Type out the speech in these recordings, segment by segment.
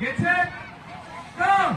Get set, go!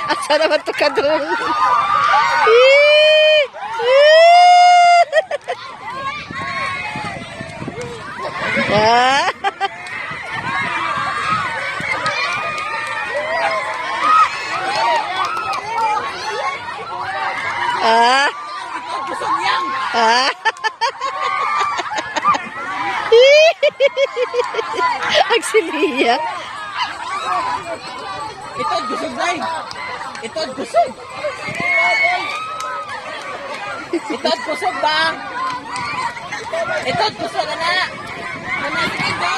Asa naman ito ka doon? Ang siliya. Ito gusog day. Ito gusog. Ito gusog ba? Ito gusog na. Sige go.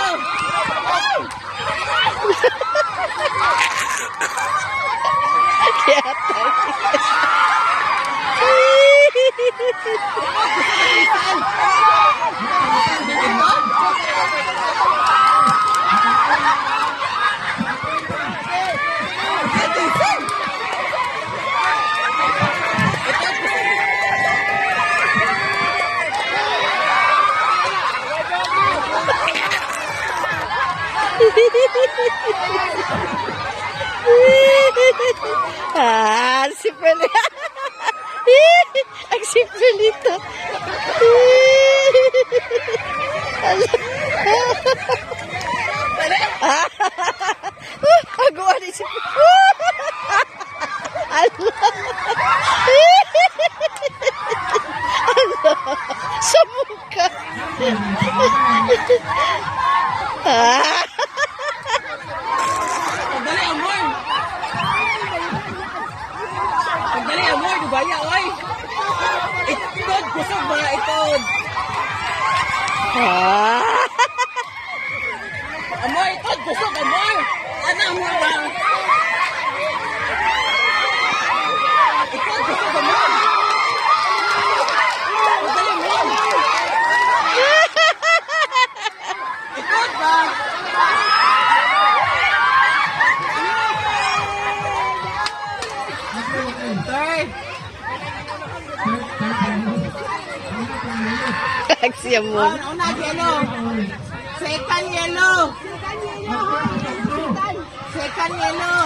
Simple. Ang simple nito. Agawa ni simple. Sa mukha. Pagdali amor. Pagdali amor, dubaya oy. Ito gusog ba ito? Amor, ito gusog amor. Ano amor ba? Ito gusog amor. Pagdali amor. Ito ba? Third. Siya mo. Una yellow. Second yellow. Second yellow.